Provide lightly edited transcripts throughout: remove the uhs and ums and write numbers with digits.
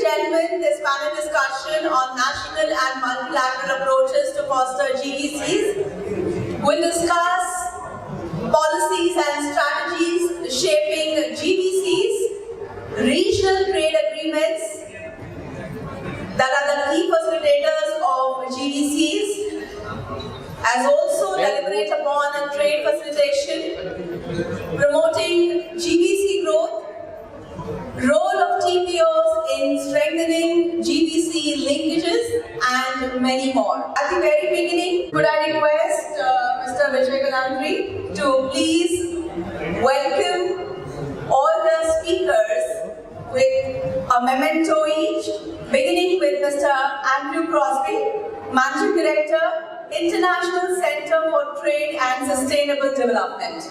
gentlemen, this panel discussion on national and multilateral approaches to foster GVCs will discuss policies and strategies shaping GVCs, regional trade agreements that are the key facilitators of GVCs, as also deliberate upon trade facilitation, promoting GVC growth, role of TPOs in strengthening GVC linkages, and many more. At the very beginning, could I request Mr. Vijay Kalandri to please welcome all the speakers with a memento each, beginning with Mr. Andrew Crosby, Managing Director, International Center for Trade and Sustainable Development.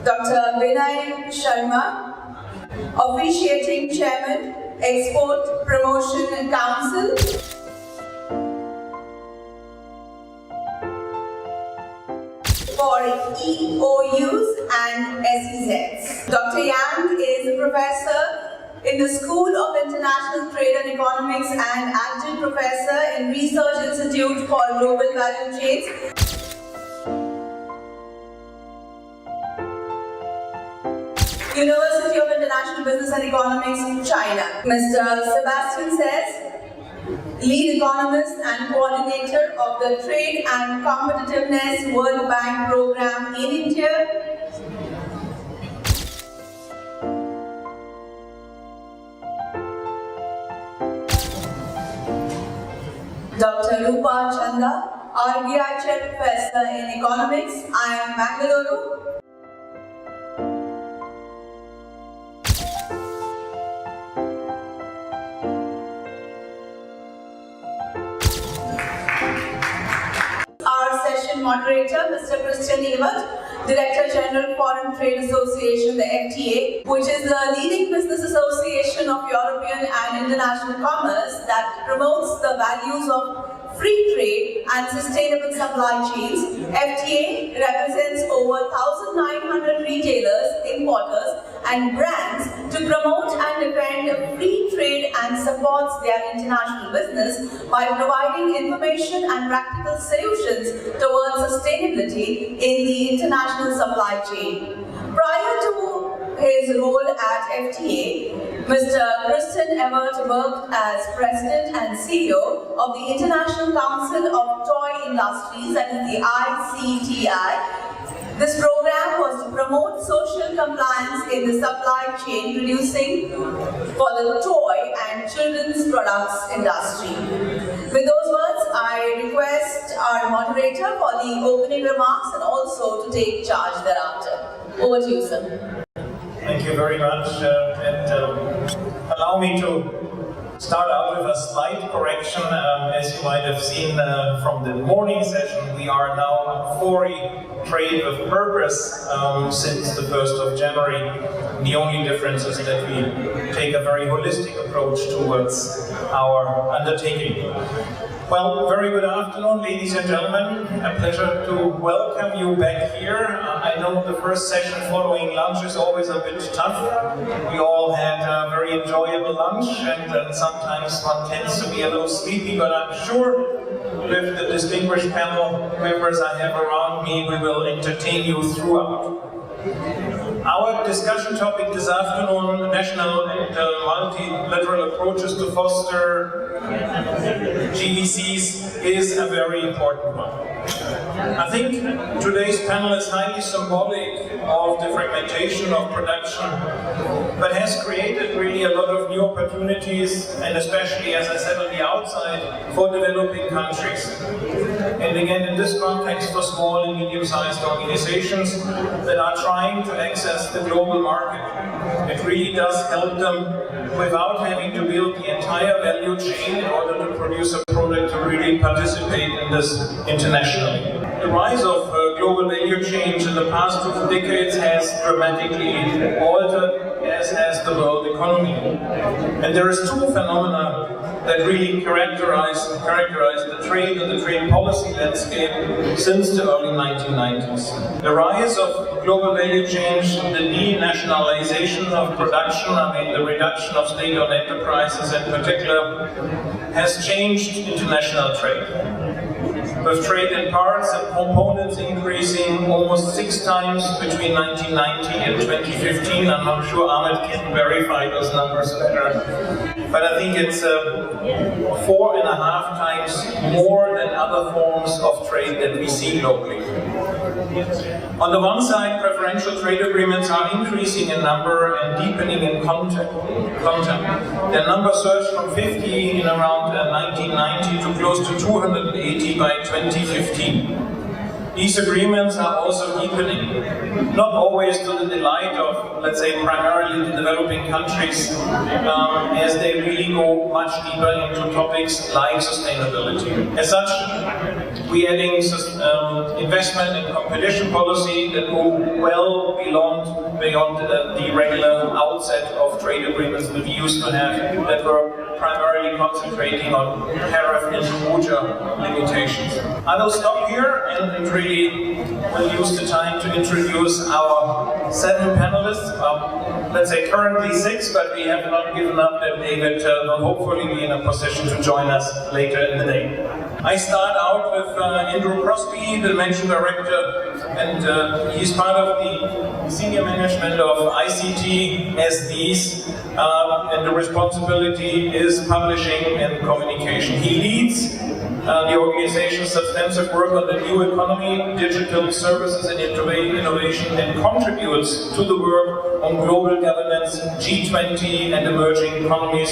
Dr. Vinay Sharma, Officiating Chairman, Export Promotion Council. For EOUs and SEZs. Dr. Yang is a professor in the School of International Trade and Economics and adjunct professor in Research Institute for Global Value Chains. University of International Business and Economics, China. Mr. Sebastian Says, Lead Economist and Coordinator of the Trade and Competitiveness World Bank Program in India. Dr. Rupa Chanda, RBI Chair Professor in Economics, IIM Bangalore. Moderator, Mr. Christian Evert, Director General Foreign Trade Association, the FTA, which is the leading business association of European and international commerce that promotes the values of free trade and sustainable supply chains. FTA represents over 1,900 retailers, importers, and brands to promote and defend free trade and supports their international business by providing information and practical solutions towards sustainability in the international supply chain. Prior to his role at FTA, Mr. Christian Evert worked as President and CEO of the International Council of Toy Industries, that is the ICTI. This program was to promote social compliance in the supply chain producing for the toy and children's products industry. With those words, I request our moderator for the opening remarks and also to take charge thereafter. Over to you, sir. Thank you very much, allow me to start out with a slight correction. As you might have seen from the morning session, we are now for trade with purpose since the 1st of January. The only difference is that we take a very holistic approach towards our undertaking. Well, very good afternoon, ladies and gentlemen. A pleasure to welcome you back here. I know the first session following lunch is always a bit tough. We all had a very enjoyable lunch, and sometimes one tends to be a little sleepy, but I'm sure with the distinguished panel members I have around me, we will entertain you throughout. Our discussion topic this afternoon, national and multilateral approaches to foster GVCs, is a very important one. I think today's panel is highly symbolic of the fragmentation of production, but has created really a lot of new opportunities, and especially, as I said on the outside, for developing countries. And again, in this context, for small and medium-sized organizations that are trying to access the global market. It really does help them without having to build the entire value chain in order to produce a product to really participate in this internationally. The rise of global value chains in the past 2 decades has dramatically altered, as has the world economy. And there is two phenomena that really characterize the trade and the trade policy landscape since the early 1990s. The rise of global value change, the denationalization of production, the reduction of state-owned enterprises in particular, has changed international trade. With trade in parts and components increasing almost 6 times between 1990 and 2015. I'm not sure Ahmed can verify those numbers better, but I think it's 4.5 times more than other forms of trade that we see globally. On the one side, preferential trade agreements are increasing in number and deepening in content. Their number surged from 50 in around 1990 to close to 280 by 2015. These agreements are also deepening, not always to the delight of, let's say, primarily the developing countries, as they really go much deeper into topics like sustainability. As such, we're adding investment and competition policy that go well beyond the regular outset of trade agreements that we used to have, that were primarily concentrating on tariff and quota limitations. I will stop here and really will use the time to introduce our 7 panelists. Let's say currently 6, but we have not given up that David will hopefully be in a position to join us later in the day. I start out with Andrew Crosby, the Managing Director, and he's part of the senior management of ICT SDs, and the responsibility is publishing and communication. He leads the organization's substantive work on the new economy, digital services and innovation, and contributes to the work on global governance, G20 and emerging economies,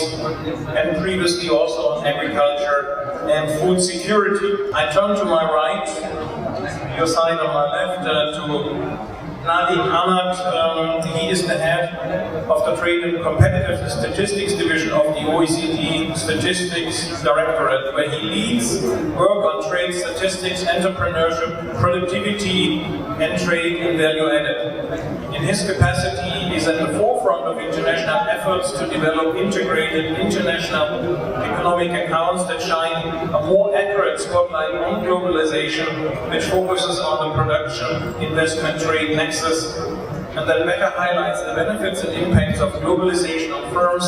and previously also on agriculture and food security. I turn to my right, your side on my left, to Nadim Ahmad. He is the head of the Trade and Competitive Statistics Division of the OECD Statistics Directorate, where he leads work on trade statistics, entrepreneurship, productivity, and trade and value added. In his capacity, he is at the forefront of international efforts to develop integrated international economic accounts that shine a more accurate spotlight on globalization, which focuses on the production, investment, trade nexus, and that better highlights the benefits and impacts of globalization on firms,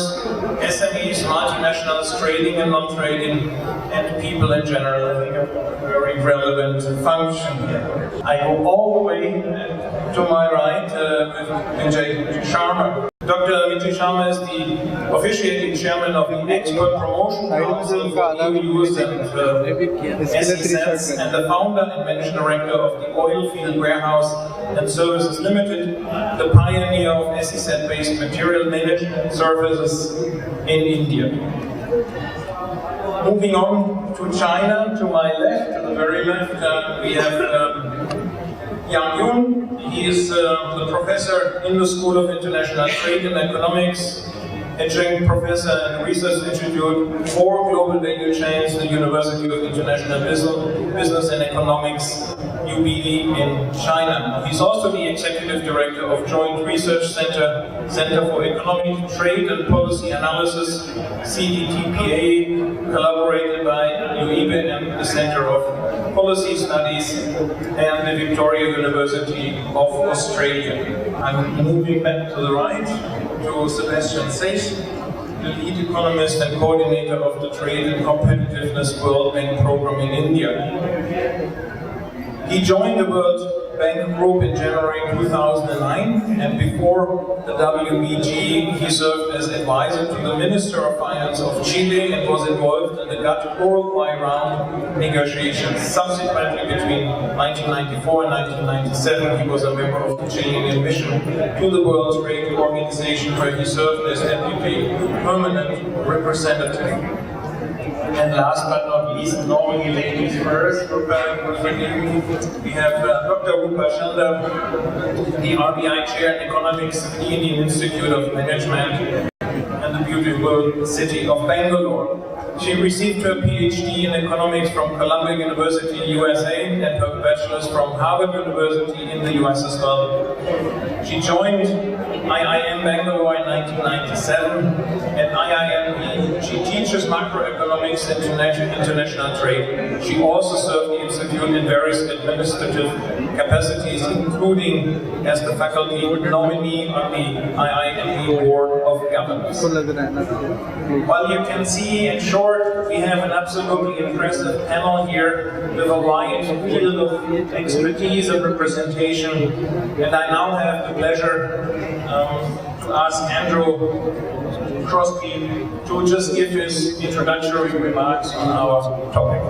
SMEs, multinationals, trading and non-trading, and people in general. I think a very relevant function here. I go all the way to my right with Vijay Sharma. Dr. Vijay Sharma is the officiating chairman of the Export Promotion Council for EUs and SECs, and the founder and managing director of the Oilfield Warehouse and Services Limited, the pioneer of SEC-based material management services in India. Moving on to China, to my left, to the very left, we have Yang Yun. He is the professor in the School of International Trade and Economics, adjunct professor and research institute for global value chains at the University of International Business and Economics, UBE in China. He's also the executive director of Joint Research Center for Economic Trade and Policy Analysis, CDTPA, collaborated by UIBE and the Center of Policy Studies and the Victoria University of Australia. I'm moving back to the right to Sebastian Seix, the lead economist and coordinator of the Trade and Competitiveness World Bank program in India. He joined the World Bank Group in January 2009, and before the WBG, he served as advisor to the Minister of Finance of Chile and was involved in the GATT Uruguay round negotiations. Subsequently, between 1994 and 1997, he was a member of the Chilean mission to the World Trade Organization, where he served as deputy permanent representative. And last but not least, normally ladies first, we have Dr. Rupa Chanda, the RBI Chair in Economics at the Indian Institute of Management and the beautiful city of Bangalore. She received her PhD in economics from Columbia University, USA, and her bachelor's from Harvard University in the US as well. She joined IIM Bangalore in 1997. At IIM, she teaches macroeconomics and international trade. She also served the Institute in various administrative capacities, including as the faculty nominee on the IIM Board of Governors. Well, you can see, in short, we have an absolutely impressive panel here with a wide field of expertise and representation. And I now have the pleasure to ask Andrew Crosby to just give his introductory remarks on our topic.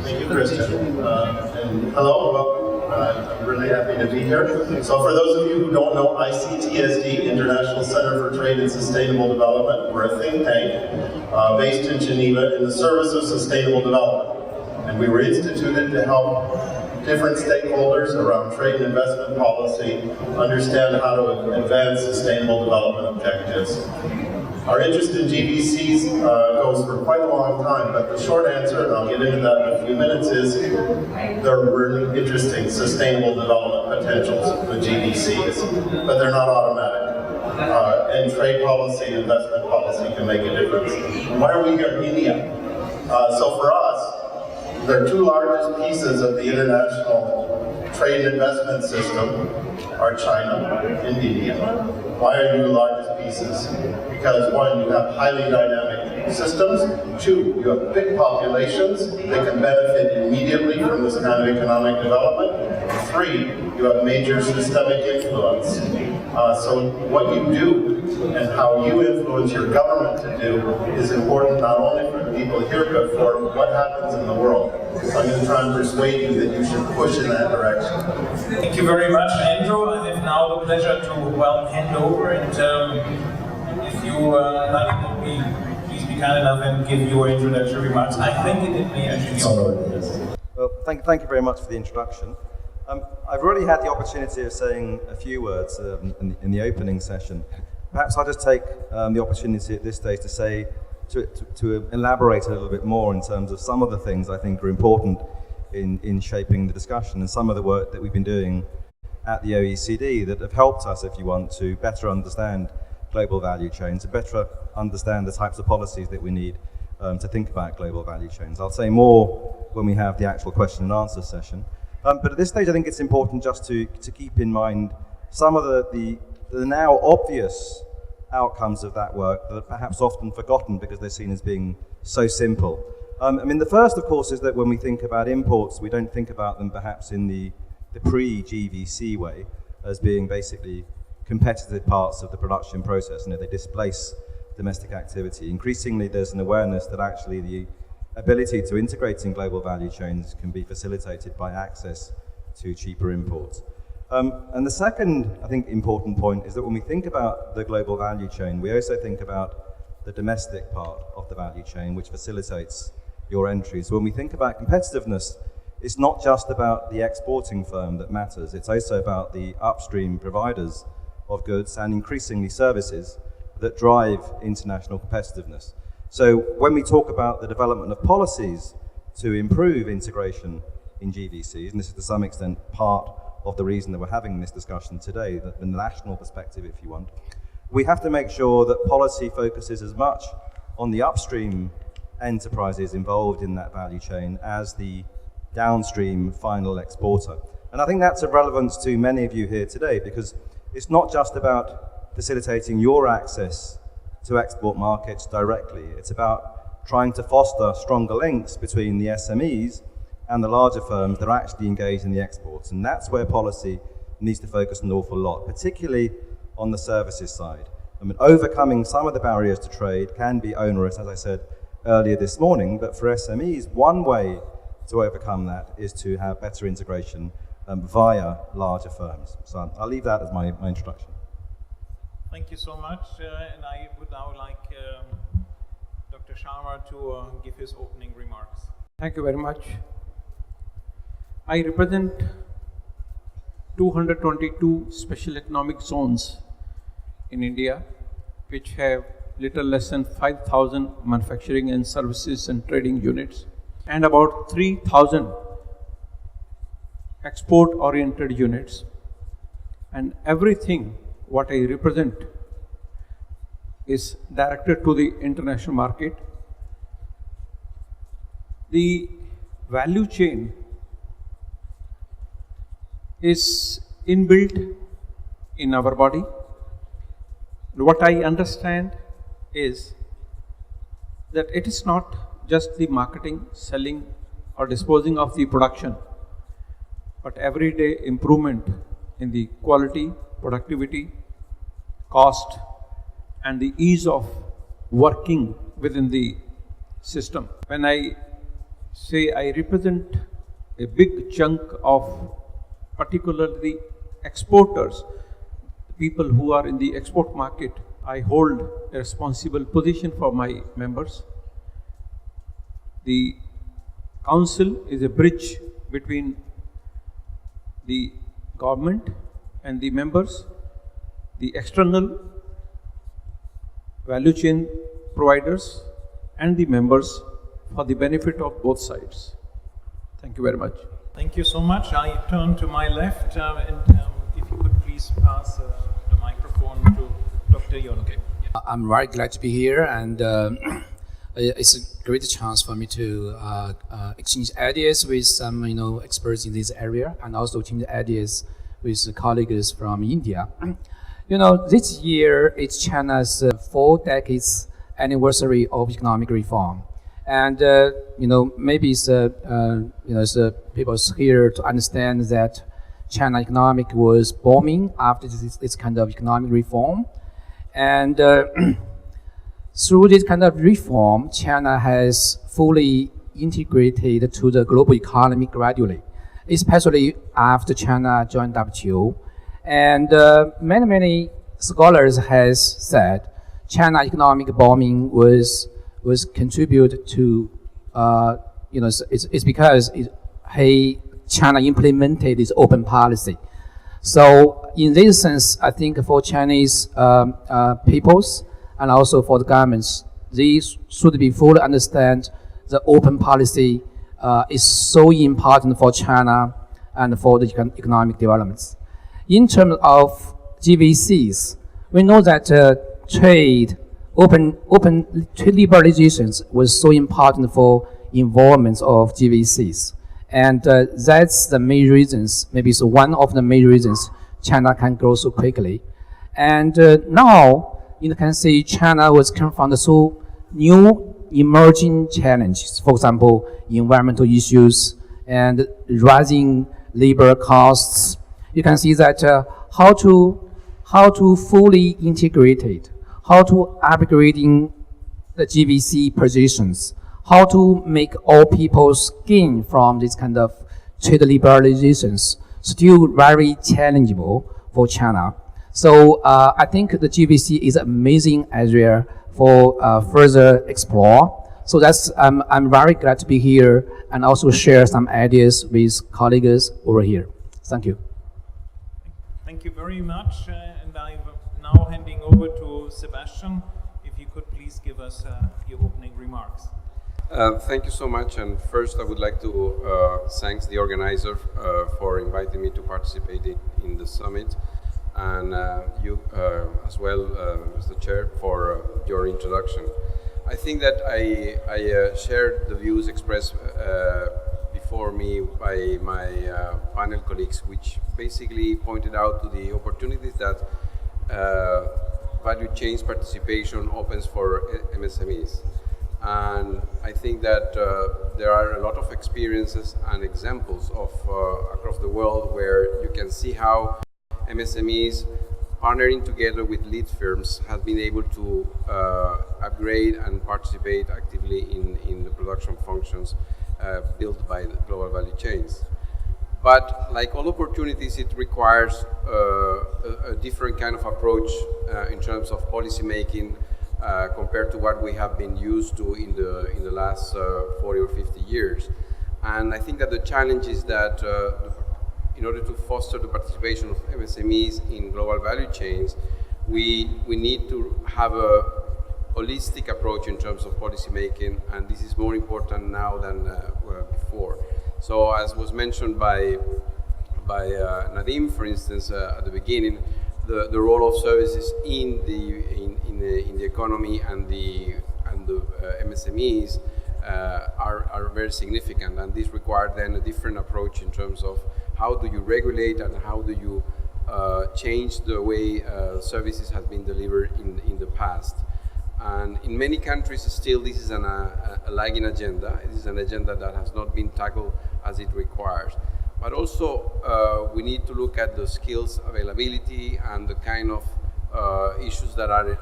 Thank you, Christian. And hello, welcome. I'm really happy to be here. So for those of you who don't know, ICTSD, International Center for Trade and Sustainable Development, we're a think tank based in Geneva in the service of sustainable development. And we were instituted to help different stakeholders around trade and investment policy understand how to advance sustainable development objectives. Our interest in GVCs goes for quite a long time, but the short answer, and I'll get into that in a few minutes, is there are really interesting sustainable development potentials with GVCs, but they're not automatic. And trade policy and investment policy can make a difference. Why are we here in India? So for us, the two largest pieces of the international trade and investment system are China and India. Why are you the largest pieces? Because one, you have highly dynamic systems. Two, you have big populations that can benefit immediately from this kind of economic development. And three, you have major systemic influence. So what you do and how you influence your government to do is important not only for the people here, but for what happens in the world. So I'm going to try and persuade you that you should push in that direction. Thank you very much, Andrew. I have now the pleasure to hand over, and if you please be kind enough and give your introductory remarks. I think it may actually be. Well, thank you very much for the introduction. I've already had the opportunity of saying a few words in the opening session. Perhaps I'll just take the opportunity at this stage to say, to elaborate a little bit more in terms of some of the things I think are important in shaping the discussion and some of the work that we've been doing at the OECD that have helped us, if you want, to better understand global value chains, to better understand the types of policies that we need to think about global value chains. I'll say more when we have the actual question and answer session. But at this stage, I think it's important just to keep in mind some of the now obvious outcomes of that work that are perhaps often forgotten because they're seen as being so simple. I mean, the first, of course, is that when we think about imports, we don't think about them perhaps in the pre-GVC way as being basically competitive parts of the production process. You know, they displace domestic activity. Increasingly, there's an awareness that actually the ability to integrate in global value chains can be facilitated by access to cheaper imports. And the second, I think, important point is that when we think about the global value chain, we also think about the domestic part of the value chain, which facilitates your entry. So when we think about competitiveness, it's not just about the exporting firm that matters, it's also about the upstream providers of goods and increasingly services that drive international competitiveness. So when we talk about the development of policies to improve integration in GVCs, and this is to some extent part of the reason that we're having this discussion today, that the national perspective, if you want, we have to make sure that policy focuses as much on the upstream enterprises involved in that value chain as the downstream final exporter. And I think that's of relevance to many of you here today, because it's not just about facilitating your access to export markets directly. It's about trying to foster stronger links between the SMEs and the larger firms that are actually engaged in the exports. And that's where policy needs to focus an awful lot, particularly on the services side. I mean, overcoming some of the barriers to trade can be onerous, as I said earlier this morning, but for SMEs, one way to overcome that is to have better integration via larger firms. So I'll leave that as my introduction. Thank you so much, and I would now like Dr. Sharma to give his opening remarks. Thank you very much. I represent 222 special economic zones in India, which have little less than 5,000 manufacturing and services and trading units, and about 3,000 export-oriented units. and everything what I represent is directed to the international market. The value chain is inbuilt in our body. What I understand is that it is not just the marketing, selling, or disposing of the production, but everyday improvement in the quality, productivity, cost, and the ease of working within the system. When I say I represent a big chunk of particularly exporters, people who are in the export market, I hold a responsible position for my members. The council is a bridge between the government and the members, the external value chain providers and the members for the benefit of both sides. Thank you very much. Thank you so much. I turn to my left, and if you could please pass the microphone to Dr. Yonke. I'm very glad to be here, and it's a great chance for me to exchange ideas with some, experts in this area, and also exchange ideas with colleagues from India. This year is China's 4 decades anniversary of economic reform, and maybe it's people here to understand that China economic was booming after this kind of economic reform, and through this kind of reform, China has fully integrated to the global economy gradually, especially after China joined WTO. And many scholars has said China economic booming was contributed to, it's because China implemented its open policy. So in this sense, I think for Chinese peoples and also for the governments, these should be fully understand the open policy is so important for China and for the economic developments. In terms of GVCs, we know that open trade liberalizations was so important for involvement of GVCs. And that's the main reasons, maybe it's one of the main reasons China can grow so quickly. And now, you can see China was confronted so new emerging challenges. For example, environmental issues and rising labor costs. You can see that how to fully integrate it, how to upgrading the GVC positions, how to make all people gain from this kind of trade liberalizations, still very challengeable for China. So I think the GVC is an amazing area for further explore. So that's I'm very glad to be here and also share some ideas with colleagues over here. Thank you. Thank you very much, and I'm now handing over to Sebastian. If you could please give us your opening remarks. Thank you so much, and first I would like to thank the organizer for inviting me to participate in the summit, and you as well, Mr. Chair, for your introduction. I think that I shared the views expressed before me by my panel colleagues, which basically pointed out to the opportunities that value chains participation opens for MSMEs. And I think that there are a lot of experiences and examples of across the world where you can see how MSMEs partnering together with lead firms has been able to upgrade and participate actively in the production functions built by the global value chains. But like all opportunities, it requires a different kind of approach in terms of policy making compared to what we have been used to in the last 40 or 50 years. And I think that the challenge is that in order to foster the participation of MSMEs in global value chains, we need to have a holistic approach in terms of policy making, and this is more important now than before. So as was mentioned by Nadim, for instance, at the beginning, the role of services in the economy and the MSMEs are very significant, and this requires then a different approach in terms of how do you regulate and how do you change the way services have been delivered in the past. And in many countries still this is a lagging agenda. It is an agenda that has not been tackled as it requires. But also we need to look at the skills availability and the kind of issues that are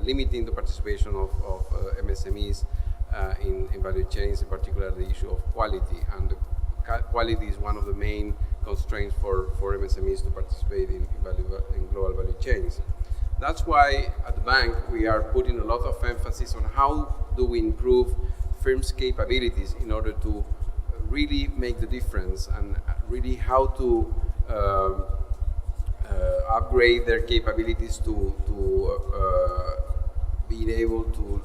limiting the participation of MSMEs in value chains, in particular the issue of quality. And the quality is one of the main constraints for MSMEs to participate in global value chains. That's why at the bank we are putting a lot of emphasis on how do we improve firms' capabilities in order to really make the difference, and really how to upgrade their capabilities to being able to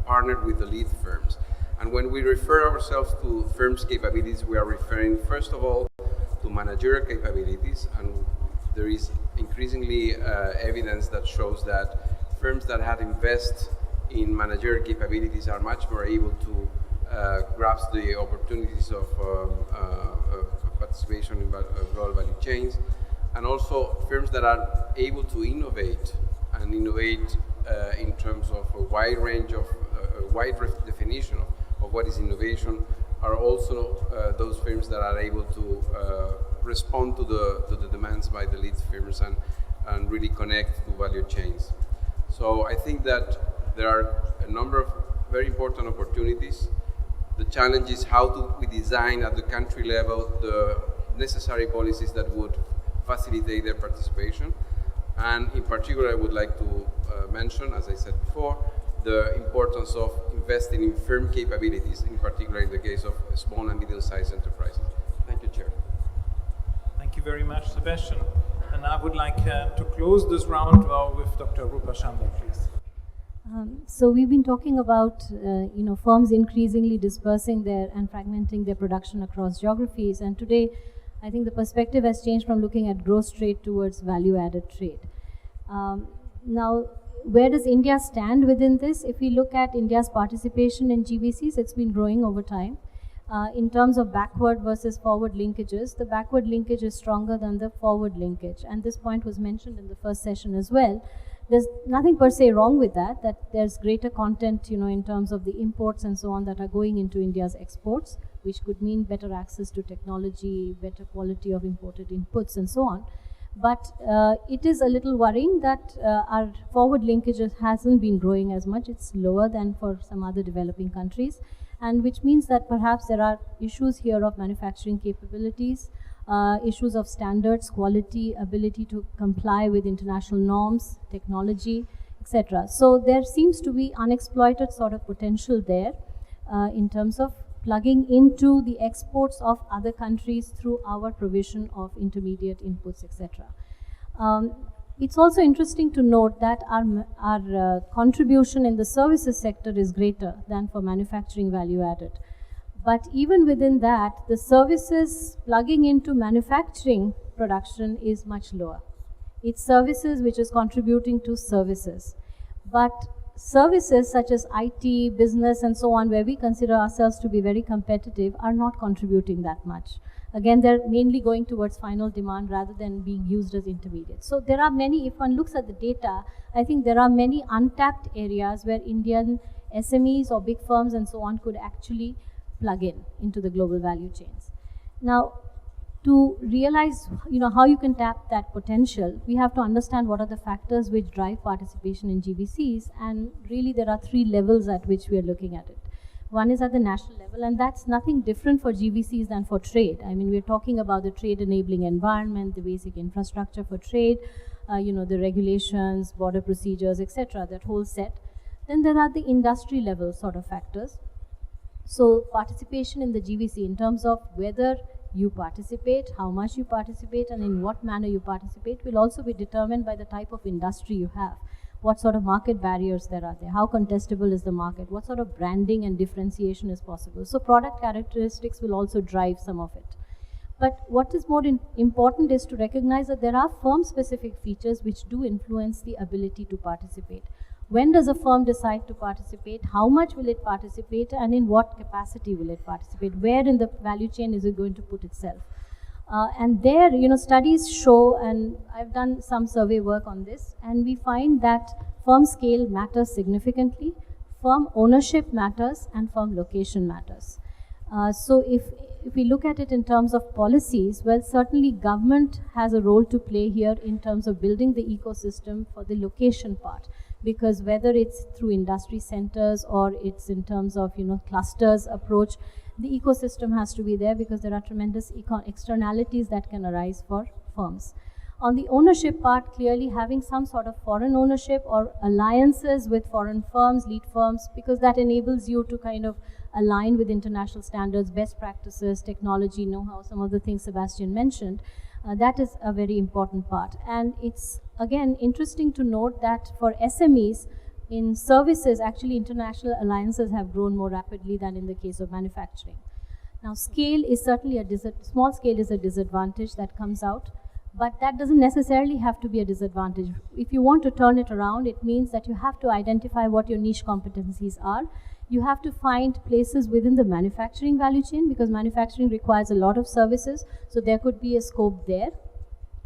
partner with the lead firms. And when we refer ourselves to firms' capabilities, we are referring first of all to managerial capabilities, and there is increasingly evidence that shows that firms that have invested in managerial capabilities are much more able to grasp the opportunities of participation in global value chains, and also firms that are able to innovate in terms of a wide range of wide definition of what is innovation, are also those firms that are able to respond to the demands by the lead firms and really connect to value chains. So I think that there are a number of very important opportunities. The challenge is how do we design at the country level the necessary policies that would facilitate their participation. And in particular, I would like to mention, as I said before, the importance of investing in firm capabilities, in particular in the case of small and medium-sized enterprises. Thank you, Chair. Thank you very much, Sebastian. And I would like to close this round with Dr. Rupa Chandra, please. So we've been talking about firms increasingly dispersing and fragmenting their production across geographies, and today I think the perspective has changed from looking at gross trade towards value-added trade. Now, where does India stand within this? If we look at India's participation in GVCs, it's been growing over time. In terms of backward versus forward linkages, the backward linkage is stronger than the forward linkage, and this point was mentioned in the first session as well. There's nothing per se wrong with that there's greater content, in terms of the imports and so on that are going into India's exports, which could mean better access to technology, better quality of imported inputs and so on. But it is a little worrying that our forward linkages hasn't been growing as much. It's lower than for some other developing countries, and which means that perhaps there are issues here of manufacturing capabilities, issues of standards, quality, ability to comply with international norms, technology, etc. So there seems to be unexploited sort of potential there in terms of plugging into the exports of other countries through our provision of intermediate inputs, etc. It's also interesting to note that our contribution in the services sector is greater than for manufacturing value added. But even within that, the services plugging into manufacturing production is much lower. It's services which is contributing to services. But services such as IT, business and so on, where we consider ourselves to be very competitive, are not contributing that much. Again, they're mainly going towards final demand rather than being used as intermediate. So there are many, if one looks at the data, I think there are many untapped areas where Indian SMEs or big firms and so on could actually plug into the global value chains. Now, to realize how you can tap that potential, we have to understand what are the factors which drive participation in GVCs, and really there are three levels at which we are looking at it. One is at the national level, and that's nothing different for GVCs than for trade. I mean, we're talking about the trade enabling environment, the basic infrastructure for trade, the regulations, border procedures, etc., that whole set. Then there are the industry level sort of factors. So participation in the GVC in terms of whether you participate, how much you participate, and in what manner you participate will also be determined by the type of industry you have. What sort of market barriers there are there, how contestable is the market, what sort of branding and differentiation is possible. So product characteristics will also drive some of it. But what is more important is to recognize that there are firm-specific features which do influence the ability to participate. When does a firm decide to participate? How much will it participate? And in what capacity will it participate? Where in the value chain is it going to put itself? And there, studies show, and I've done some survey work on this, and we find that firm scale matters significantly, firm ownership matters, and firm location matters. So if we look at it in terms of policies, well, certainly government has a role to play here in terms of building the ecosystem for the location part. Because whether it's through industry centers or it's in terms of, clusters approach, the ecosystem has to be there because there are tremendous externalities that can arise for firms. On the ownership part, clearly having some sort of foreign ownership or alliances with foreign firms, lead firms, because that enables you to kind of align with international standards, best practices, technology, know-how, some of the things Sebastian mentioned. That is a very important part. And it's, again, interesting to note that for SMEs, in services, actually international alliances have grown more rapidly than in the case of manufacturing. Now, scale is certainly small scale is a disadvantage that comes out, but that doesn't necessarily have to be a disadvantage. If you want to turn it around, it means that you have to identify what your niche competencies are. You have to find places within the manufacturing value chain, because manufacturing requires a lot of services, so there could be a scope there.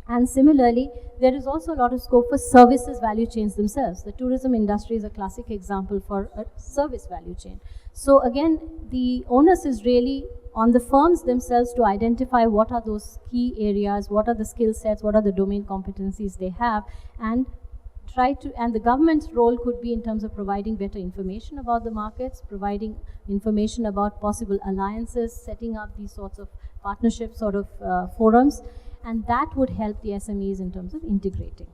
And similarly, there is also a lot of scope for services value chains themselves. The tourism industry is a classic example for a service value chain. So again, the onus is really on the firms themselves to identify what are those key areas, what are the skill sets, what are the domain competencies they have, and and the government's role could be in terms of providing better information about the markets, providing information about possible alliances, setting up these sorts of partnership sort of forums, and that would help the SMEs in terms of integrating.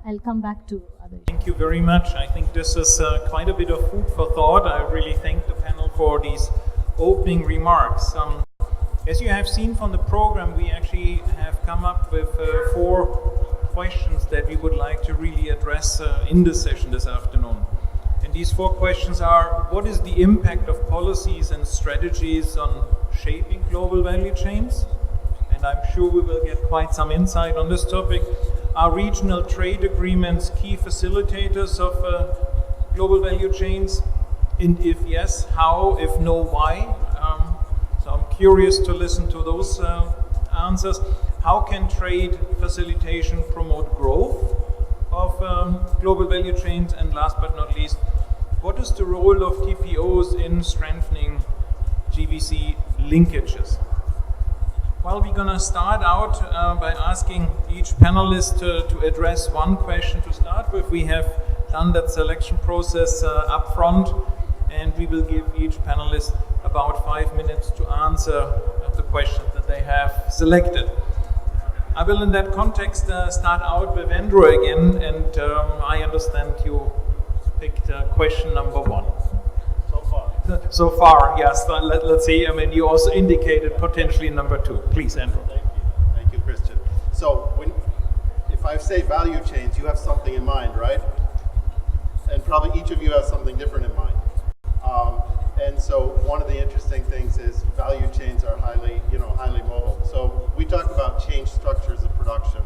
I'll come back to other issues. Thank you very much. I think this is quite a bit of food for thought. I really thank the panel for these opening remarks. As you have seen from the program, we actually have come up with 4 questions that we would like to really address in this session this afternoon. And these 4 questions are: what is the impact of policies and strategies on shaping global value chains? And I'm sure we will get quite some insight on this topic. Are regional trade agreements key facilitators of global value chains? And if yes, how? If no, why? So I'm curious to listen to those answers. How can trade facilitation promote growth of global value chains? And last but not least, what is the role of TPOs in strengthening GVC linkages? Well, we're going to start out by asking each panelist to address one question to start with. We have done that selection process up front, and we will give each panelist about 5 minutes to answer the questions that they have selected. I will, in that context, start out with Andrew again, and I understand you picked question number 1. So far, yes. Let's see. I mean, you also indicated potentially number 2. Please, Andrew. Thank you, Christian. So, if I say value chains, you have something in mind, right? And probably each of you has something different in mind. And so, one of the interesting things is value chains are highly mobile. So, we talk about change structures of production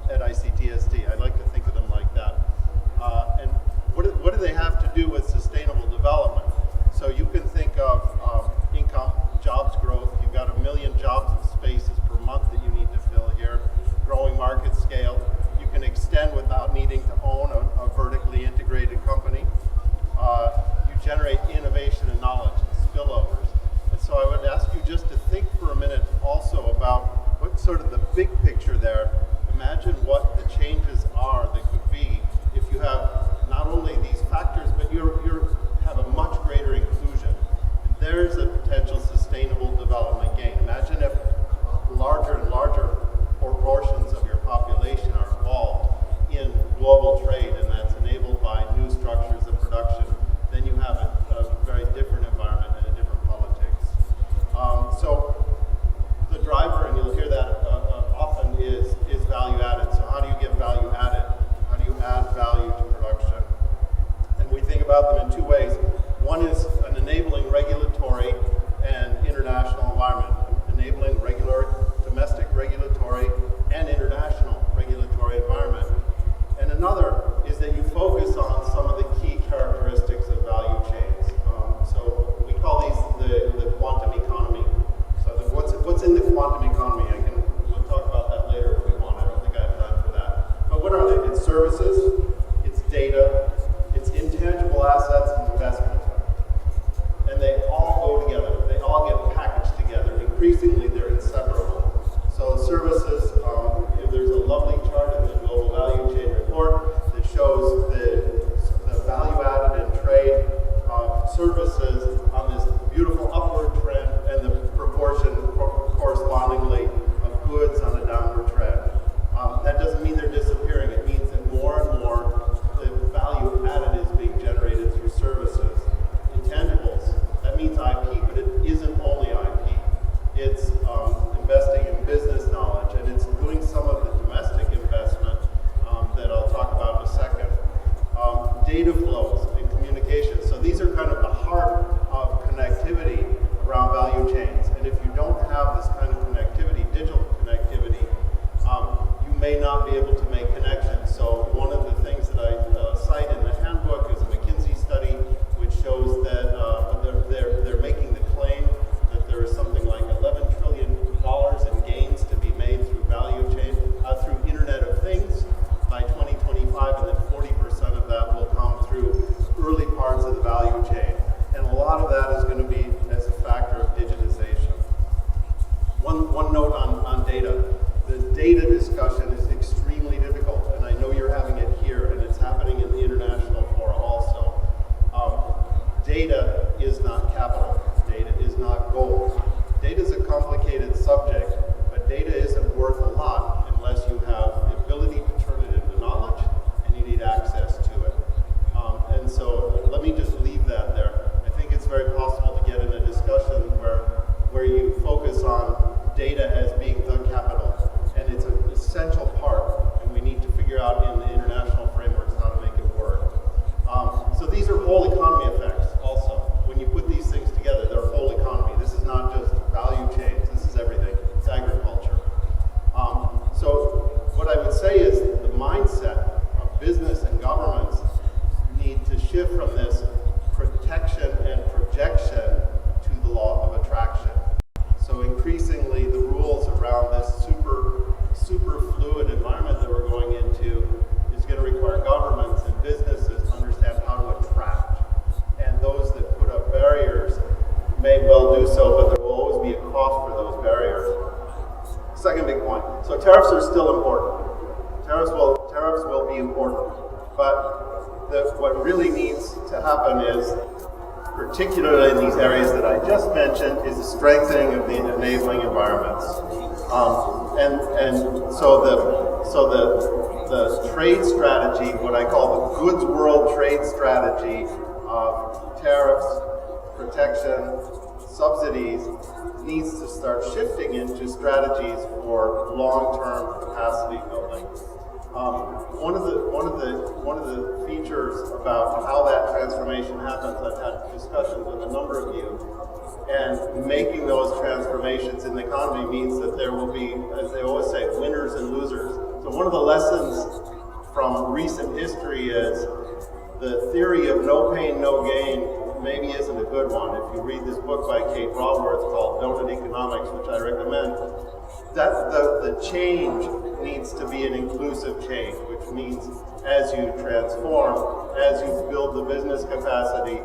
at ICTSD. I like to think of them like that. And what do they have to do with sustainable development? So you can think of income, jobs growth. You've got 1 million jobs and spaces per month that you need to fill here. Growing market scale. You can extend without needing to own a vertically integrated company. You generate innovation and knowledge and spillovers. And so I would ask you just to think for a minute also about what's sort of the big picture there. Imagine what the changes are that could be if you have not only these factors, but you have a much greater inclusion. And there's a potential sustainable development gain. Imagine if larger and larger proportions of your population are involved in global trade, and that's enabled by new structures of production. Then you have a very different environment and a different politics. So the driver, and you'll hear that often, is value added. So how do you get value added? How do you add value to production? And we think about them in 2 ways. One is an enabling regulatory and international environment, enabling regulatory and international regulatory environment. And another is that you focus on some of the key characteristics of value chains. So we call these the quantum economy. So what's in the quantum economy? We'll talk about that later if we want. I don't think I have time for that. But what are they? It's services, it's data, it's intangible assets and investment. And they all go together. They all get packaged together. Increasingly, they're inseparable. So services, there's a lovely chart in the Global Value Chain Report that shows the value added in trade services on this beautiful upward trend and the proportion correspondingly of goods on a downward trend. That doesn't mean they're disappearing. It means that more and more the value added is being generated through services. Intangibles, that means IP, but it isn't only IP. It's investing in business knowledge, and it's doing some of the domestic investment that I'll talk about in a second. Data flows and communication. So these are kind of the heart of connectivity around value chains. And if you don't have this kind of connectivity, digital connectivity, you may not be able to make connections. So one of the things that I cite in the handbook is a McKinsey study which shows that they're making the claim that there is something like $11 trillion in gains to be made through value chain, through Internet of Things by 2025, and then 40% of that will come through early parts of the value chain. And a lot of that is going to be as a factor of digitization. One note on data. The data discussion is extremely difficult, and I know you're having it here, and it's happening in the international forum also. Data is not capital. Data is not gold. Data is a complicated subject, but data isn't worth a lot unless you have the ability to turn it into knowledge, and you need access to it. And so let me just leave that there. I think it's very possible to get in a discussion where you focus on data as being the capital, and it's an essential part, and we need to figure out in the international frameworks how to make it work. So these are whole economy effects also. When you put these things together, they're whole economy. This is not just value chains, this is everything. It's agriculture. So what I would say is the mindset of business and governments need to shift from this protection and projection to the law of attraction. So increasingly the rules around this super fluid environment that we're going into is going to require governments and businesses to understand how to attract. And those that put up barriers may well do so, but there will always be a cost for those barriers. Second big point. So tariffs are still important. Tariffs will be important. But what really needs to happen is, particularly in these areas that I just mentioned, is the strengthening of the enabling environments. And so the trade strategy, what I call the goods world trade strategy of tariffs, protection, subsidies, needs to start shifting into strategies for long-term capacity building. One of the features about how that transformation happens, I've had discussions with a number of you, and making those transformations in the economy means that there will be, as they always say, winners and losers. So one of the lessons from recent history is the theory of no pain, no gain maybe isn't a good one. If you read this book by Kate Raworth called Donut Economics, which I recommend, that the change needs to be an inclusive change, which means as you transform, as you build the business capacity,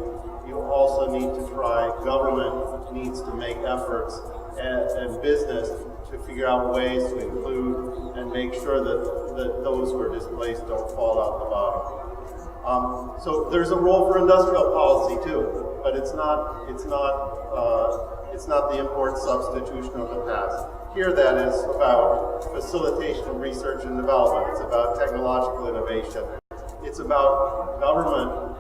you also need to try, government needs to make efforts, and business to figure out ways to include and make sure that those who are displaced don't fall out the bottom. So there's a role for industrial policy too, but it's not the import substitution of the past. Here that is about facilitation, research and development. It's about technological innovation. It's about government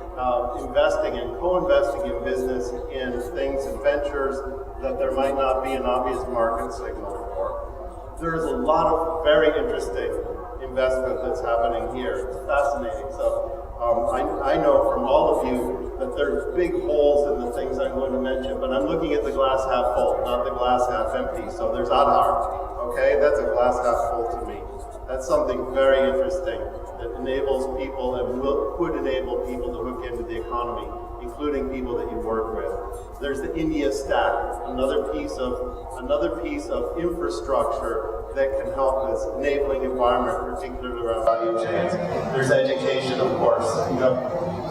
investing and co-investing in business in things and ventures that there might not be an obvious market signal for. There is a lot of very interesting investment that's happening here. It's fascinating. So I know from all of you that there's big holes in the things I'm going to mention, but I'm looking at the glass half full, not the glass half empty. So there's Aadhaar, okay? That's a glass half full to me. That's something very interesting that enables people and could enable people to hook into the economy, including people that you work with. There's the India stack, another piece of infrastructure that can help this enabling environment, particularly around value chains. There's education, of course,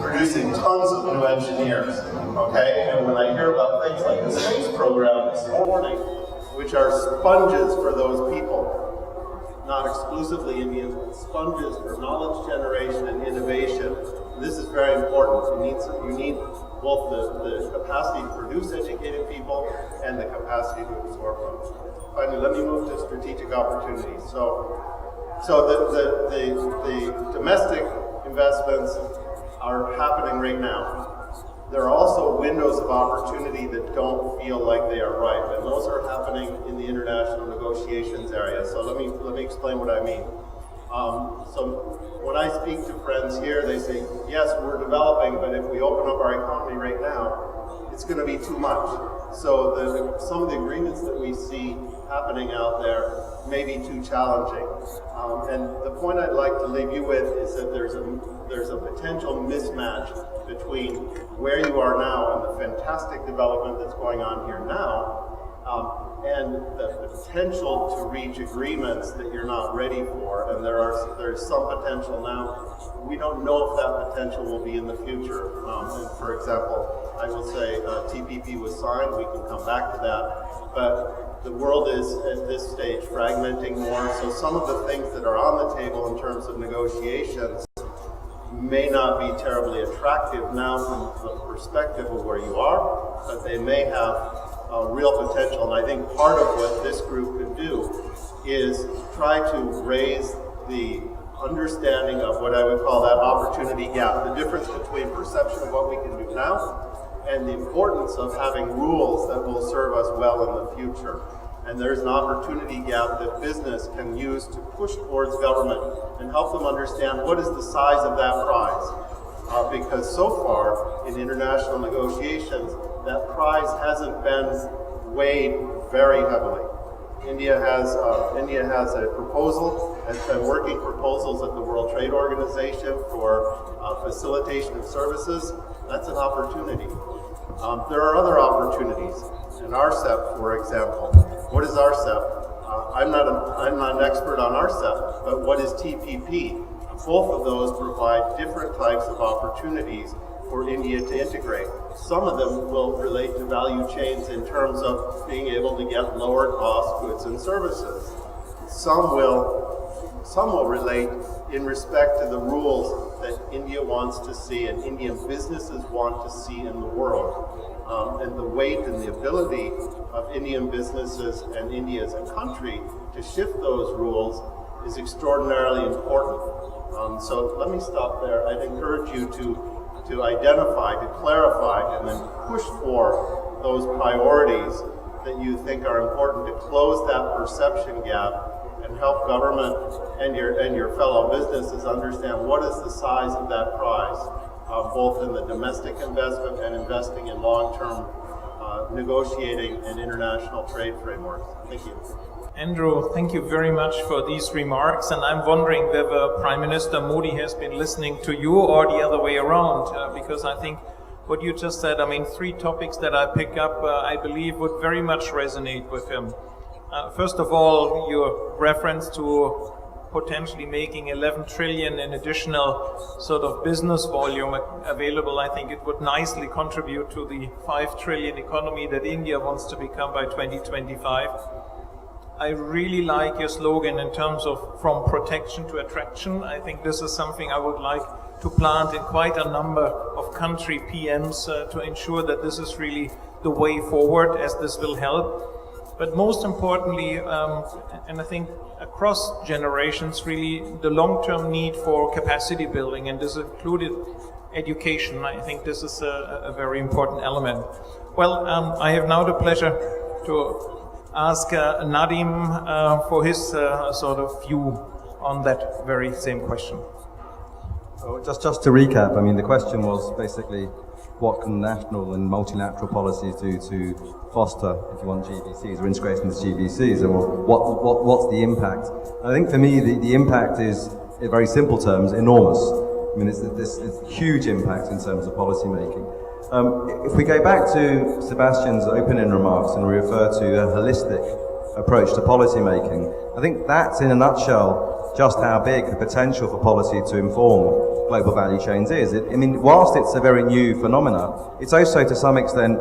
producing tons of new engineers, okay? And when I hear about things like the space program this morning, which are sponges for those people, not exclusively Indians, but sponges for knowledge generation and innovation. This is very important. You need both the capacity to produce educated people and the capacity to absorb them. Finally, let me move to strategic opportunities. So the domestic investments are happening right now. There are also windows of opportunity that don't feel like they are ripe, and those are happening in the international negotiations area. So let me explain what I mean. So when I speak to friends here, they say, yes, we're developing, but if we open up our economy right now, it's going to be too much. So some of the agreements that we see happening out there may be too challenging. And the point I'd like to leave you with is that there's a potential mismatch between where you are now and the fantastic development that's going on here now, and the potential to reach agreements that you're not ready for. And there's some potential now. We don't know if that potential will be in the future. And for example, I will say TPP was signed. We can come back to that, but the world is at this stage fragmenting more. So some of the things that are on the table in terms of negotiations may not be terribly attractive now from the perspective of where you are, but they may have real potential. And I think part of what this group could do is try to raise the understanding of what I would call that opportunity gap, the difference between perception of what we can do now and the importance of having rules that will serve us well in the future. And there's an opportunity gap that business can use to push towards government and help them understand what is the size of that prize. Because so far in international negotiations, that prize hasn't been weighed very heavily. India has a proposal, has been working proposals at the World Trade Organization for facilitation of services. That's an opportunity. There are other opportunities. In RCEP, for example, what is RCEP? I'm not an expert on RCEP, but what is TPP? Both of those provide different types of opportunities for India to integrate. Some of them will relate to value chains in terms of being able to get lower cost goods and services. Some will relate in respect to the rules that India wants to see and Indian businesses want to see in the world. And the weight and the ability of Indian businesses and India as a country to shift those rules is extraordinarily important. So let me stop there. I'd encourage you to identify, to clarify, and then push for those priorities that you think are important to close that perception gap and help government and your fellow businesses understand what is the size of that prize, both in the domestic investment and investing in long-term negotiating and international trade frameworks. Thank you. Andrew, thank you very much for these remarks, and I'm wondering whether Prime Minister Modi has been listening to you or the other way around, because I think what you just said, I mean, 3 topics that I pick up, I believe would very much resonate with him. First of all, your reference to potentially making 11 trillion in additional sort of business volume available, I think it would nicely contribute to the 5 trillion economy that India wants to become by 2025. I really like your slogan in terms of from protection to attraction. I think this is something I would like to plant in quite a number of country PMs to ensure that this is really the way forward, as this will help. But most importantly, and I think across generations, really the long-term need for capacity building, and this included education. I think this is a very important element. Well, I have now the pleasure to ask Nadim for his sort of view on that very same question. So just to recap, I mean, the question was basically, what can national and multilateral policies do to foster, if you want, GVCs or integration into GVCs, and what's the impact? I think for me, the impact is, in very simple terms, enormous. I mean, it's huge impact in terms of policy making. If we go back to Sebastian's opening remarks and refer to a holistic approach to policy making, I think that's, in a nutshell, just how big the potential for policy to inform global value chains is. I mean, whilst it's a very new phenomena, it's also to some extent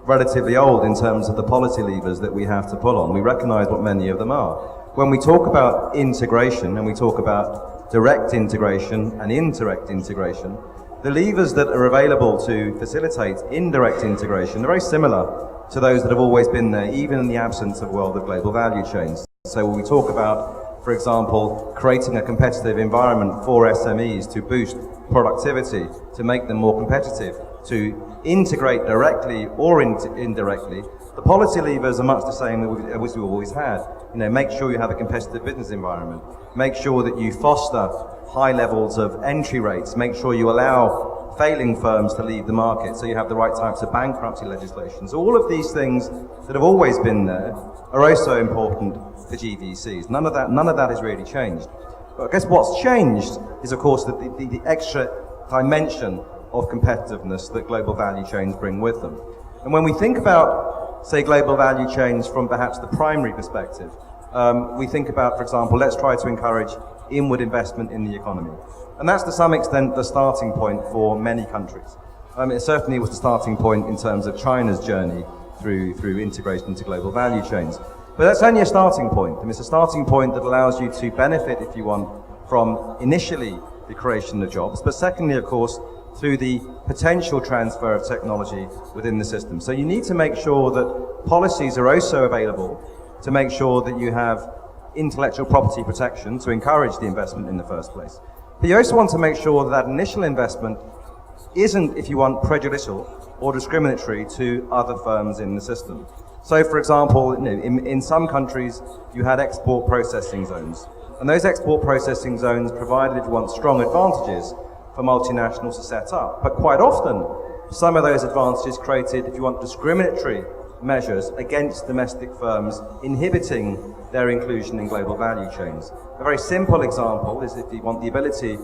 relatively old in terms of the policy levers that we have to pull on. We recognise what many of them are. When we talk about integration and we talk about direct integration and indirect integration, the levers that are available to facilitate indirect integration are very similar to those that have always been there, even in the absence of world of global value chains. So when we talk about, for example, creating a competitive environment for SMEs to boost productivity, to make them more competitive, to integrate directly or indirectly, the policy levers are much the same as we've always had. You know, make sure you have a competitive business environment. Make sure that you foster high levels of entry rates. Make sure you allow failing firms to leave the market, so you have the right types of bankruptcy legislation. So all of these things that have always been there are also important for GVCs. None of that has really changed. But I guess what's changed is, of course, the extra dimension of competitiveness that global value chains bring with them. And when we think about, say, global value chains from perhaps the primary perspective, we think about, for example, let's try to encourage inward investment in the economy. And that's to some extent the starting point for many countries. It certainly was the starting point in terms of China's journey through integration into global value chains. But that's only a starting point. And it's a starting point that allows you to benefit, if you want, from initially the creation of jobs, but secondly, of course, through the potential transfer of technology within the system. So you need to make sure that policies are also available to make sure that you have intellectual property protection to encourage the investment in the first place. But you also want to make sure that initial investment isn't, if you want, prejudicial or discriminatory to other firms in the system. So, for example, in some countries, you had export processing zones. And those export processing zones provided, if you want, strong advantages for multinationals to set up. But quite often, some of those advantages created, if you want, discriminatory measures against domestic firms, inhibiting their inclusion in global value chains. A very simple example is, if you want, the ability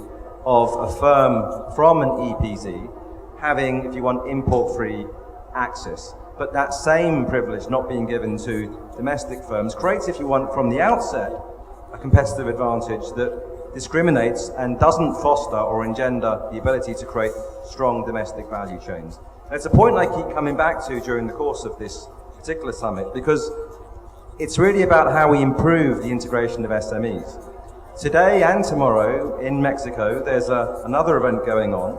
of a firm from an EPZ having, if you want, import-free access. But that same privilege not being given to domestic firms creates, if you want, from the outset, a competitive advantage that discriminates and doesn't foster or engender the ability to create strong domestic value chains. And it's a point I keep coming back to during the course of this particular summit, because it's really about how we improve the integration of SMEs. Today and tomorrow in Mexico, there's another event going on,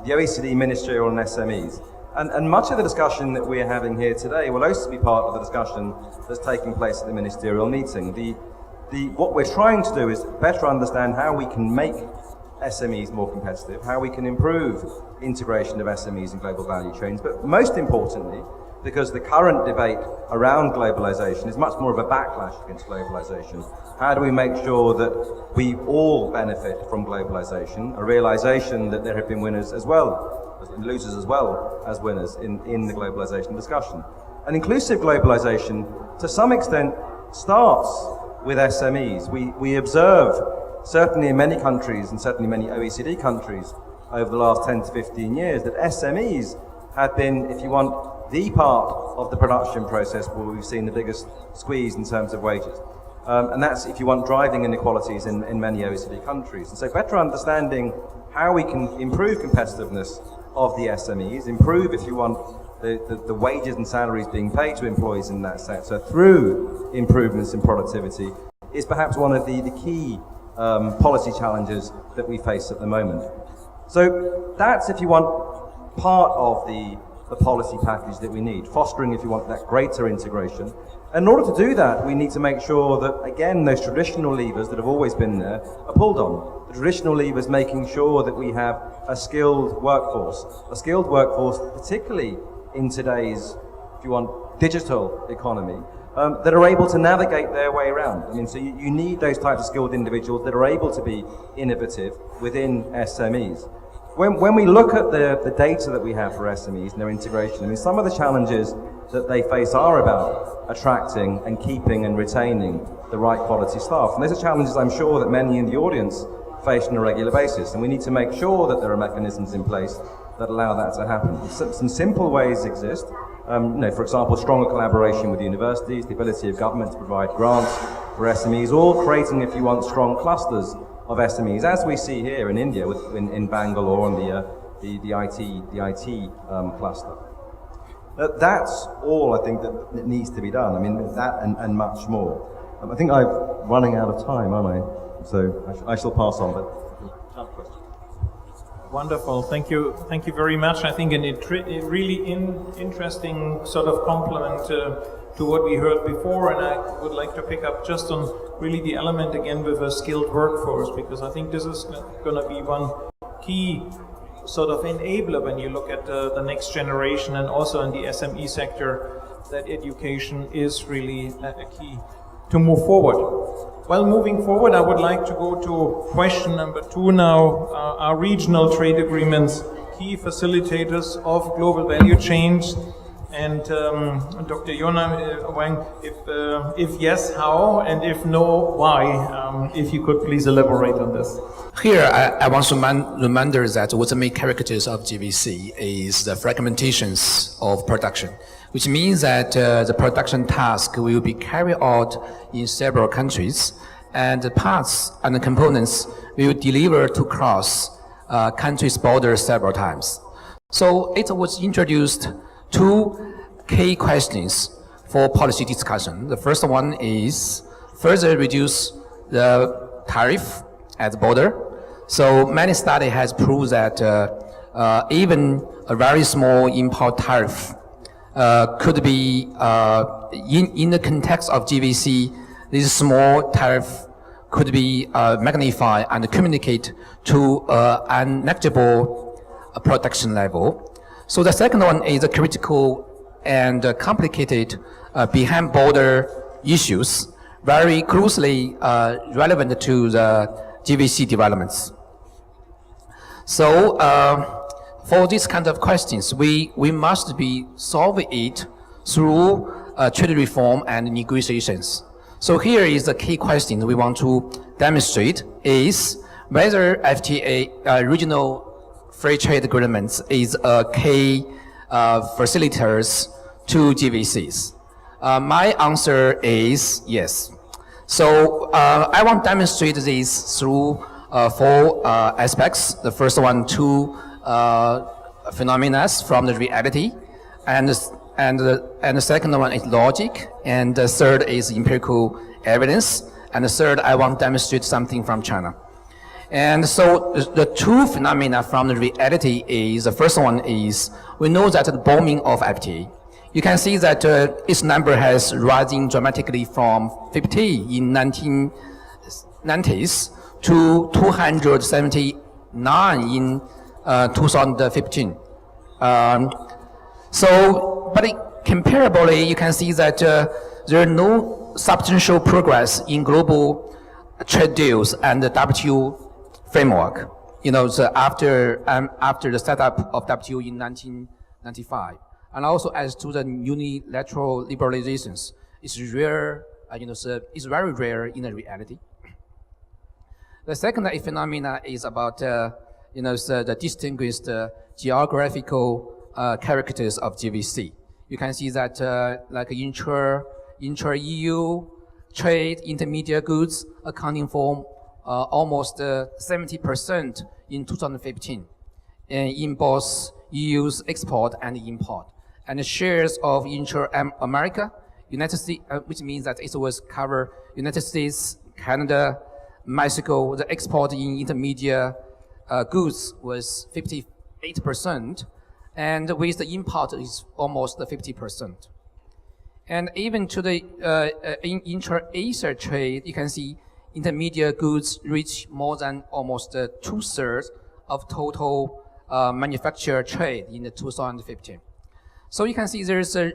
the OECD Ministerial on SMEs. And much of the discussion that we're having here today will also be part of the discussion that's taking place at the ministerial meeting. What we're trying to do is better understand how we can make SMEs more competitive, how we can improve integration of SMEs in global value chains, but most importantly, because the current debate around globalization is much more of a backlash against globalization. How do we make sure that we all benefit from globalization, a realization that there have been winners as well, and losers as well as winners in the globalization discussion. And inclusive globalization, to some extent, starts with SMEs. We observe, certainly in many countries, and certainly many OECD countries, over the last 10 to 15 years, that SMEs have been, if you want, the part of the production process where we've seen the biggest squeeze in terms of wages. And that's, if you want, driving inequalities in many OECD countries. And so better understanding how we can improve competitiveness of the SMEs, improve, if you want, the wages and salaries being paid to employees in that sector through improvements in productivity, is perhaps one of the key policy challenges that we face at the moment. So that's, if you want, part of the policy package that we need, fostering, if you want, that greater integration. And in order to do that, we need to make sure that, again, those traditional levers that have always been there are pulled on. The traditional levers making sure that we have a skilled workforce, particularly in today's, if you want, digital economy, that are able to navigate their way around. I mean, so you need those types of skilled individuals that are able to be innovative within SMEs. when we look at the data that we have for SMEs and their integration, I mean, some of the challenges that they face are about attracting and keeping and retaining the right quality staff. And these are challenges I'm sure that many in the audience face on a regular basis. And we need to make sure that there are mechanisms in place that allow that to happen. Some simple ways exist. For example, stronger collaboration with universities, the ability of government to provide grants for SMEs, all creating, if you want, strong clusters of SMEs, as we see here in India, in Bangalore and the IT cluster. That's all I think that needs to be done. I mean, that and much more. I think I'm running out of time, aren't I? So I shall pass on. But wonderful, thank you very much. I think a really interesting sort of complement to what we heard before, and I would like to pick up just on really the element again with a skilled workforce, because I think this is going to be one key sort of enabler when you look at the next generation, and also in the SME sector, that education is really a key to move forward. Well, moving forward, I would like to go to question number 2 now. Are regional trade agreements key facilitators of global value chains? And Dr. Yona Wang, if yes, how? And if no, why? If you could please elaborate on this. Here, I want to remind that what the main characteristics of GVC is the fragmentations of production, which means that the production task will be carried out in several countries, and the parts and the components will deliver to cross countries' borders several times. So it was introduced 2 key questions for policy discussion. The first one is further reduce the tariff at the border. So many studies has proved that even a very small import tariff could be, in the context of GVC, this small tariff could be magnified and communicate to an negligible production level. So the second one is a critical and complicated behind border issues, very closely relevant to the GVC developments. So for these kind of questions, we must be solving it through trade reform and negotiations. So here is the key question we want to demonstrate is whether FTA, regional free trade agreements, is a key facilitators to GVCs. My answer is yes. So I want to demonstrate this through 4 aspects. The first one, 2 phenomena from the reality, and the second one is logic, and the third is empirical evidence, and the third I want to demonstrate something from China. And so the 2 phenomena from the reality is, the first one is, we know that the booming of FTA. You can see that its number has rising dramatically from 50 in 1990s to 279 in 2015. But comparably, you can see that there are no substantial progress in global trade deals and the WTO framework. After the setup of WTO in 1995, and also as to the unilateral liberalizations, it's rare. It's very rare in the reality. The second phenomena is about the distinguished geographical characters of GVC. You can see that like intra-EU trade intermediate goods accounting for almost 70% in 2015 in both EU's export and import. And the shares of intra-America, United States, which means that it was cover United States, Canada, Mexico, the export in intermediate goods was 58%, and with the import is almost 50%. And even to the intra-Asia trade, you can see intermediate goods reach more than almost 2/3 of total manufacturer trade in 2015. So you can see the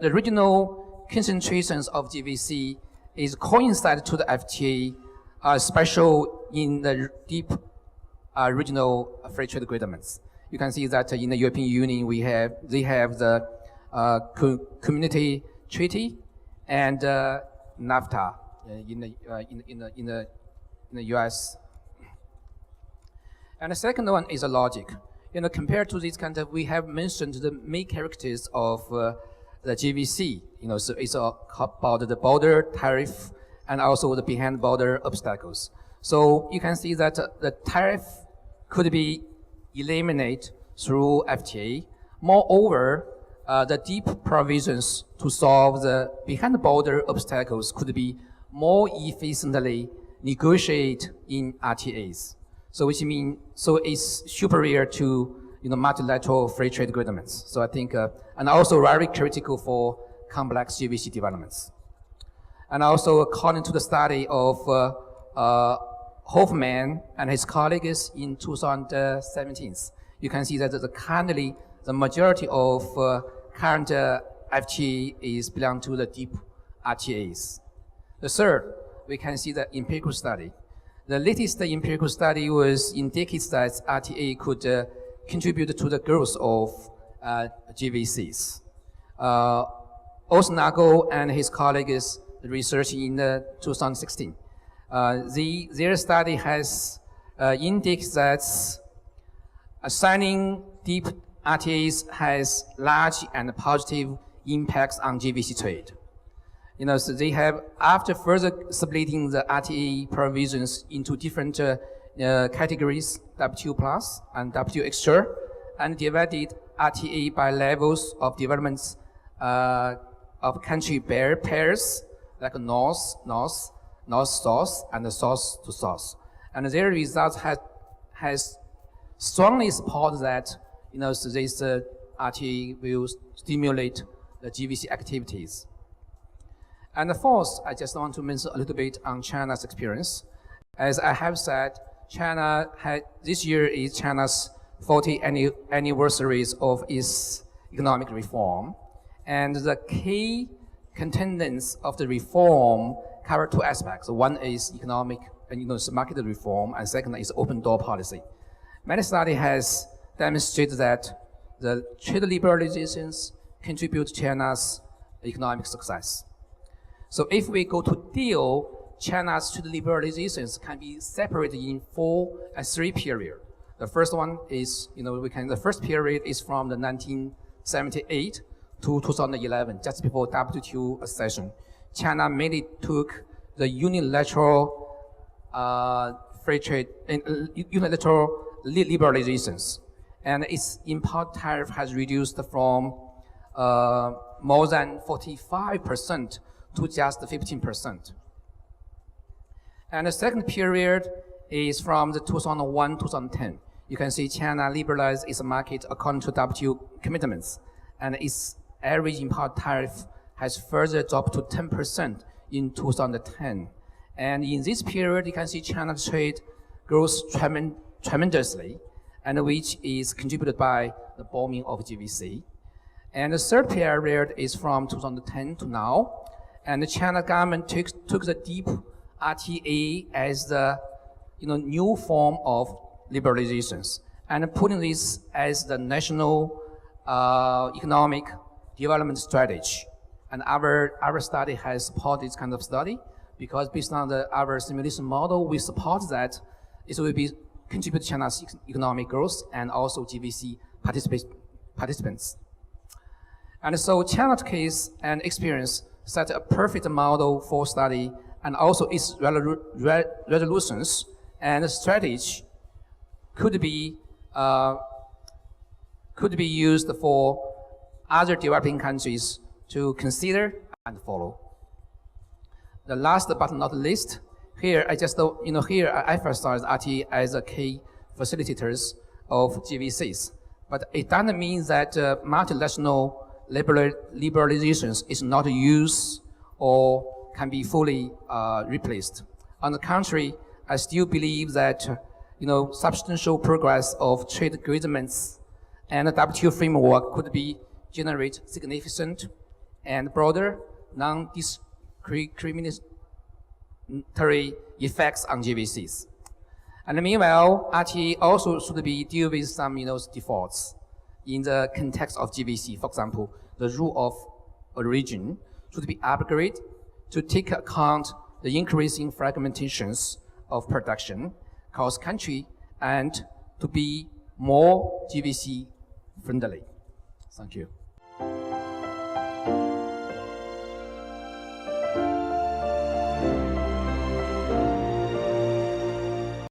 regional concentrations of GVC is coincide to the FTA, special in the deep regional free trade agreements. You can see that in the European Union, they have the Community Treaty and NAFTA in the US. And the second one is a logic. Compared to this kind of, we have mentioned the main characteristics of the GVC. So it's about the border tariff and also the behind border obstacles. So you can see that the tariff could be eliminated through FTA. Moreover, the deep provisions to solve the behind border obstacles could be more efficiently negotiated in RTAs. So which means, so it's superior to multilateral free trade agreements. So I think, and also very critical for complex GVC developments. And also according to the study of Hoffman and his colleagues in 2017, you can see that currently the majority of current FTA is belong to the deep RTAs. The third, we can see the empirical study. The latest empirical study was indicates that RTA could contribute to the growth of GVCs. Osnago and his colleagues research in 2016. Their study has indicated that signing deep RTAs has large and positive impacts on GVC trade. So they have, after further splitting the RTA provisions into different categories, W2 plus and W extra, and divided RTA by levels of developments of country pairs, like north, south, and south to south. And their results has strongly supported that, so this RTA will stimulate the GVC activities. And fourth, I just want to mention a little bit on China's experience. As I have said, this year is China's 40th anniversary of its economic reform. And the key contents of the reform cover two aspects. One is economic and market reform, and second is open door policy. Many study has demonstrated that the trade liberalizations contribute to China's economic success. So if we go to deal, China's trade liberalizations can be separated in 3 periods. The first one is, the first period is from the 1978 to 2011, just before WTO accession. China mainly took the unilateral free trade and unilateral liberalizations, and its import tariff has reduced from more than 45% to just 15%. And the second period is from the 2001-2010. You can see China liberalized its market according to WTO commitments, and its average import tariff has further dropped to 10% in 2010. And in this period, you can see China's trade grows tremendously, and which is contributed by the booming of GVC. And the third period is from 2010 to now, and the China government took the deep RTA as the new form of liberalizations, and putting this as the national economic development strategy. And our study has supported this kind of study, because based on our simulation model, we support that it will be contribute to China's economic growth and also GVC participants. And so China's case and experience set a perfect model for study, and also its resolutions and strategy could be used for other developing countries to consider and follow. The last but not least, here I just here I emphasize RTA as a key facilitators of GVCs, but it doesn't mean that multinational liberalizations is not used or can be fully replaced. On the contrary, I still believe that substantial progress of trade agreements and the WTO framework could be generate significant and broader non-discriminatory effects on GVCs. And meanwhile, RTA also should be deal with some defaults in the context of GVC. For example, the rule of origin should be upgraded to take account the increasing fragmentations of production across country and to be more GVC friendly. Thank you.